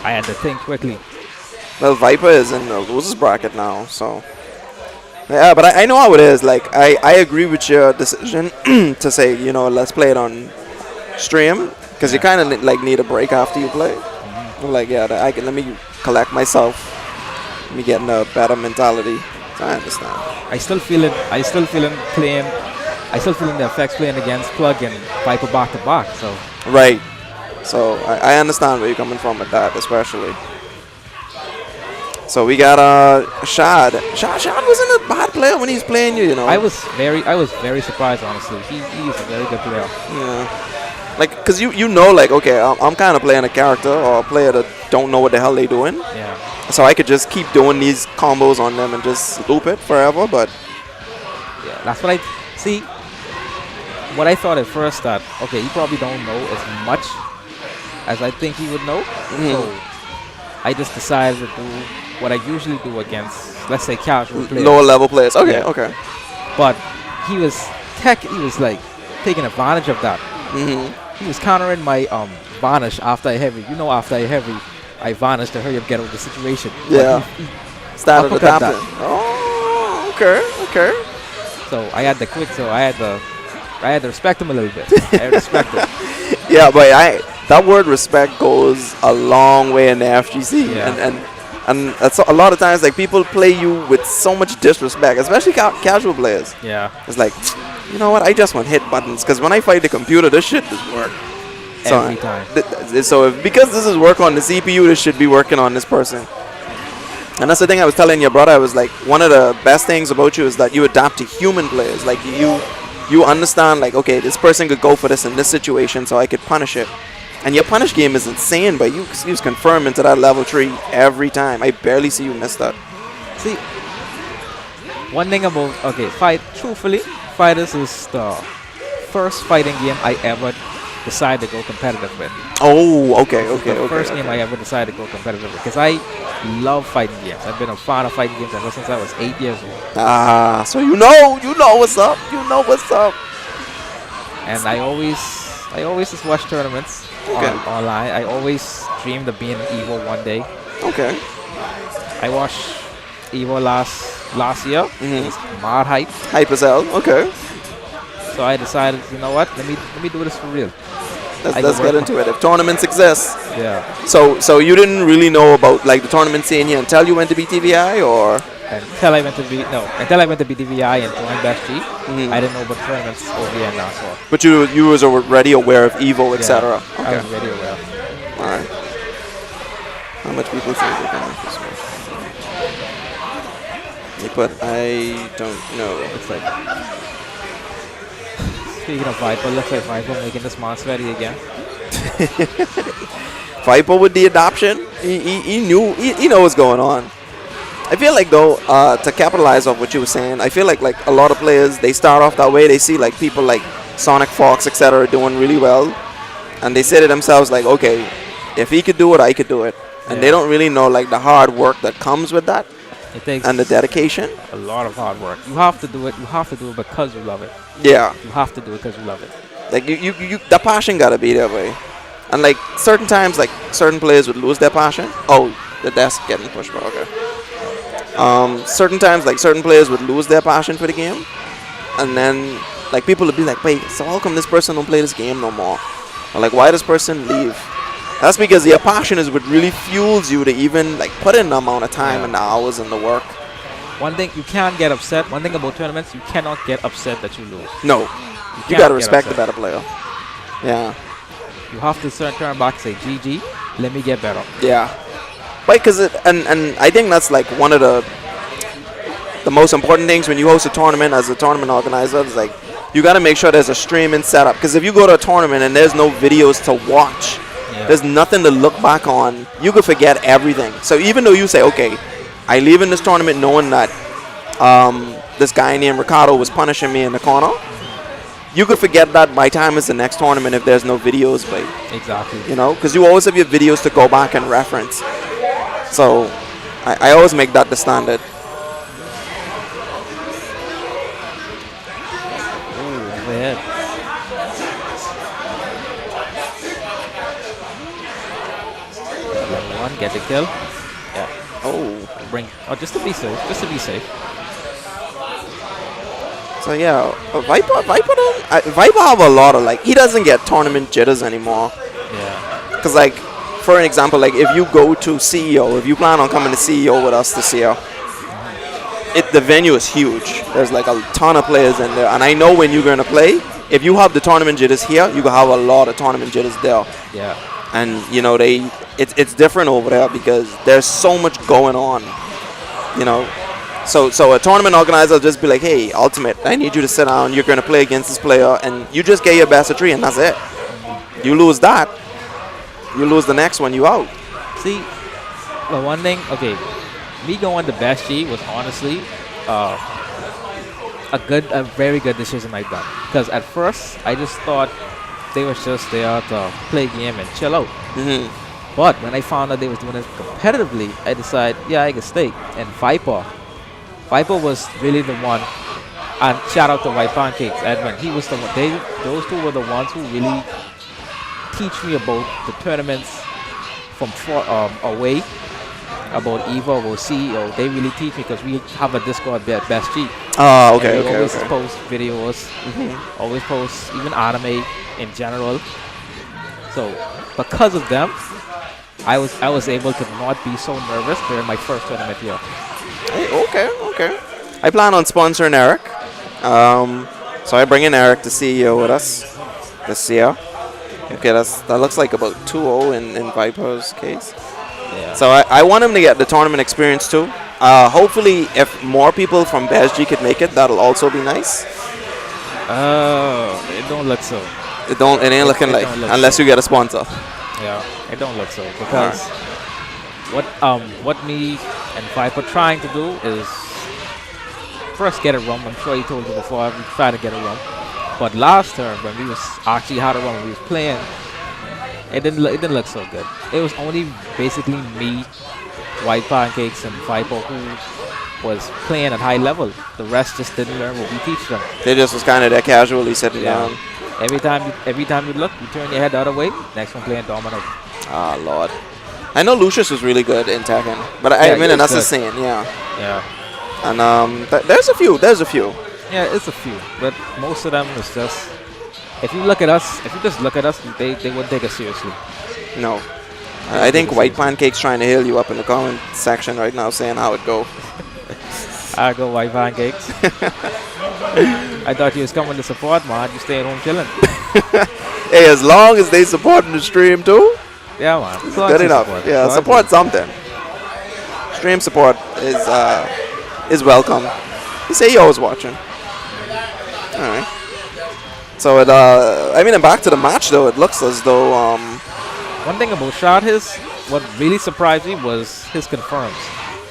I had to think quickly. Well, Viper is in the losers bracket now, so yeah. But I know how it is. Like I agree with your decision to say let's play it on stream because you Yeah. kind of like need a break after you play. Hmm. I'm like, yeah, I can let me collect myself. Let me get in a better mentality. So I understand. I still feel it. I still feeling playing. I still feeling the effects playing against Plug and Viper back to back. So Right. So I understand where you're coming from with that, especially. So we got Shad. Shad wasn't a bad player when he's playing you, I was very surprised, honestly. He is a very good player. Yeah. Like, cause like, okay, I'm kind of playing a character or a player that don't know what the hell they doing. Yeah. So I could just keep doing these combos on them and just loop it forever. But Yeah. That's what I see. What I thought at first that okay, he probably don't know as much as I think he would know. So I just decided to do what I usually do against, let's say, casual players. lower level players. Okay, Yeah. okay. But he was like taking advantage of that. He was countering my vanish after I heavy. After I heavy, I vanish to hurry up get out of the situation. But Yeah. he Started uppercut adapting. that. Oh, okay, okay. So I had to quit. So I had to respect him a little bit. I had to respect him. Yeah, but that word respect goes a long way in the FGC, Yeah. and that's a lot of times like people play you with so much disrespect, especially casual players. Yeah. It's like, you know what? I just want hit buttons because when I fight the computer, this shit does work. So, Every time. Because this is work on the CPU, this should be working on this person. And that's the thing I was telling your brother. I was like, one of the best things about you is that you adapt to human players. Like you understand, like, okay, this person could go for this in this situation, so I could punish it. And your punish game is insane, but you just confirm into that level 3 every time. I barely see you miss that. See, one thing about truthfully, Fighters is the first fighting game I ever decided to go competitive with. Oh, okay. The first game I ever decided to go competitive with because I love fighting games. I've been a fan of fighting games ever since I was 8 years old. Ah, so you know what's up. You know what's up. And I always just watch tournaments online. I always dreamed of being an Evo one day. Okay. I watched Evo last year. It was mad hype. Hype as hell. Okay. So I decided, you know what? Let me do this for real. Let's get into it. If tournaments exist. Yeah. So you didn't really know about like the tournament scene here until you went to BTVI, or? Until I went to BTVI and joined BES-G, I didn't know about tournaments over here in Nassau. But you was already aware of Evo, etc. Yeah, I was already aware. All right. How much people think they can make this one? But I don't know. It's like speaking of Viper, looks like Viper making this monster ready again. Viper with the adoption, he knew he knows what's going on. I feel like though, to capitalize off what you were saying, I feel like a lot of players, they start off that way. They see like people like Sonic Fox, etc. doing really well, and they say to themselves like, okay, if he could do it, I could do it. And they don't really know like the hard work that comes with that. It takes and the dedication. A lot of hard work. You have to do it. You have to do it because you love it. Yeah. You have to do it because you love it. Like you the passion gotta be there, way. And like certain times, like certain players would lose their passion. Oh, the desk getting pushed back. Okay. Certain times, like certain players would lose their passion for the game, and then like people would be like, wait, so how come this person don't play this game no more? Or like, why does person leave? That's because your passion is what really fuels you to even like put in the amount of time and the hours and the work. One thing, you can't get upset. One thing about tournaments, you cannot get upset that you lose. No. You gotta respect the better player. Yeah. You have to turn back and say, GG, let me get better. Yeah. Right, because and I think that's like one of the most important things when you host a tournament as a tournament organizer is like you got to make sure there's a streaming setup, because if you go to a tournament and there's no videos to watch, there's nothing to look back on, you could forget everything. So even though you say, okay, I leave in this tournament knowing that this guy named Ricardo was punishing me in the corner, you could forget that by time is the next tournament if there's no videos. But exactly, you know, because you always have your videos to go back and reference. So I always make that the standard. Weird. one, get the kill. Yeah, Oh. just to be safe, just to be safe. So yeah, Viper have a lot of like he doesn't get tournament jitters anymore. Yeah, Cause like, for an example, like if you go to CEO, if you plan on coming to CEO with us this year, the venue is huge. There's like a ton of players in there, and I know when you're gonna play, if you have the tournament jitters here, you gonna have a lot of tournament jitters there. yeah. And you know it's different over there because there's so much going on. You know, so a tournament organizer will just be like, hey, Ultimate, I need you to sit down. You're gonna play against this player, and you just get your best of 3, and that's it. You lose that, you lose the next one, you out. See, the one thing, okay, me going to BES-G was honestly a very good decision I've done. Because at first, I just thought they was just there to play a game and chill out. But when I found out they was doing it competitively, I decided, yeah, I can stay. And Viper was really the one. And shout out to White Pancakes, Edwin. He was the one. Those two were the ones who really teach me about the tournaments from away, about EVO, about CEO. They really teach me because we have a Discord at BES-G. Oh, okay, and we okay, always okay. post videos, always post even anime in general. So because of them, I was able to not be so nervous during my first tournament here. Hey, okay. I plan on sponsoring Eric. So I bring in Eric to CEO with us this year. Okay, that looks like about 2-0 in Viper's case. Yeah. So I want him to get the tournament experience too. Hopefully, if more people from BES-G could make it, that'll also be nice. It don't look so. It ain't looking like unless you get a sponsor. Yeah, it don't look so because what me and Viper trying to do is first get a room. I'm sure he told you before. We tried to get a room, but last term when we was actually had a room, we was playing. It didn't look so good. It was only basically me, White Pancakes, and Viper who was playing at high level. The rest just didn't learn what we teach them. They just was kind of there casually sitting down. Every time you look, you turn your head the other way. Next one playing domino. Ah, Lord. I know Lucius was really good in Tekken, but I mean, and that's the saying, yeah. Yeah. And there's a few. Yeah, it's a few, but most of them is just. If you just look at us, they wouldn't take us seriously. No. I think White Pancake's trying to heal you up in the comment section right now, saying how it go. I go White Pancakes. I thought you was coming to support, man. You stay at home chilling. Hey, as long as they supporting the stream too, yeah, man. good enough. Yeah, support something. Stream support is welcome. You say you always watching. All right. So I mean, back to the match though. It looks as though one thing about Shad, what really surprised me was his confirms.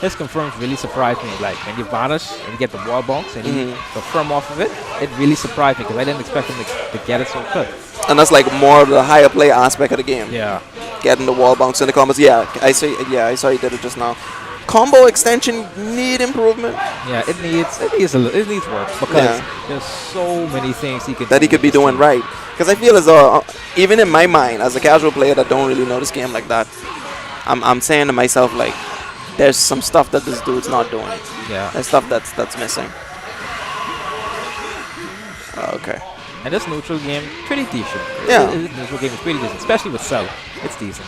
His confirms really surprised me. Like when you vanish and you get the wall bounce and you confirm off of it, it really surprised me because I didn't expect him to get it so quick. And that's like more of the higher play aspect of the game. Yeah. Getting the wall bounce in the combos. Yeah, I saw you did it just now. Combo extension need improvement. Yeah, it needs work because there's so many things he could be doing right. Because I feel as though even in my mind, as a casual player that don't really know this game like that, I'm saying to myself like, there's some stuff that this dude's not doing. Yeah. There's stuff that's missing. Okay. And this neutral game, pretty decent. Yeah. This neutral game is pretty decent, especially with Cell. It's decent.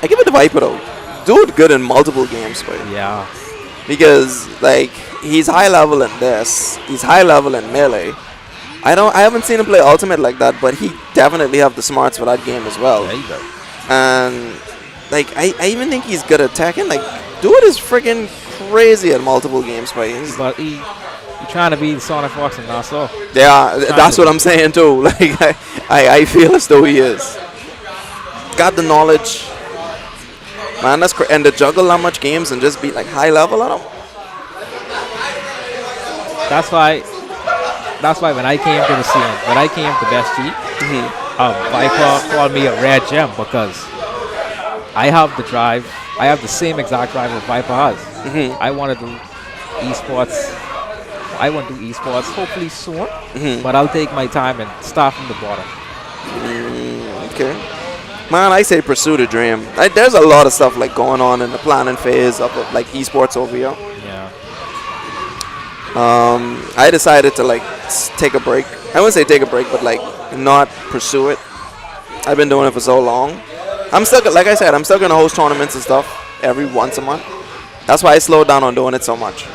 I give it to Viper though. Dude good in multiple games, but yeah. Because like he's high level in this, he's high level in melee. I haven't seen him play Ultimate like that, but he definitely have the smarts for that game as well. Yeah, he does. And like I even think he's good at Tekken. Like dude is freaking crazy at multiple games, but he trying to be the Sonic Fox in Nassau. Yeah, that's what I'm saying too. Like I feel as though he is. Got the knowledge. Man, that's and to juggle that much games and just be like high level at them. That's why when I came to the scene, when I came to BES-G, Viper called me a rare gem because I have the drive. I have the same exact drive that Viper has. I want to do esports. I want to do esports hopefully soon, but I'll take my time and start from the bottom. Okay. Man, I say pursue the dream. There's a lot of stuff like going on in the planning phase of like esports over here. Yeah. I decided to like take a break. I wouldn't say take a break, but like not pursue it. I've been doing it for so long. I'm still, like I said, I'm still gonna host tournaments and stuff every once a month. That's why I slowed down on doing it so much.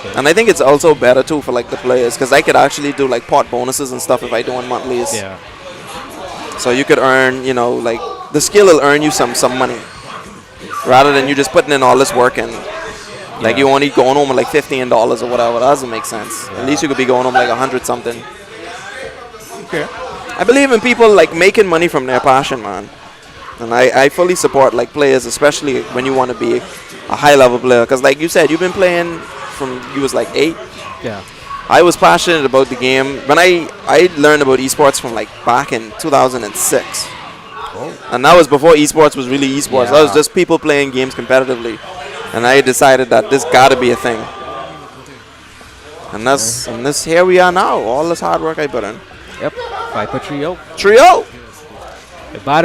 Okay. And I think it's also better too for like the players, because I could actually do like pot bonuses and stuff if I do on monthlies. Yeah. So you could earn, you know, like the skill will earn you some money, rather than you just putting in all this work and like you only going home with like $15 or whatever. That doesn't make sense. Yeah. At least you could be going home like 100 something. Okay. I believe in people like making money from their passion, man. And I fully support like players, especially when you want to be a high level player. Because like you said, you've been playing from you was like 8. Yeah. I was passionate about the game when I learned about esports from like back in 2006. Oh. And that was before esports was really esports. Yeah. That was just people playing games competitively. And I decided that this gotta be a thing. And this here we are now. All this hard work I put in. Yep. 5 per trio. Trio! About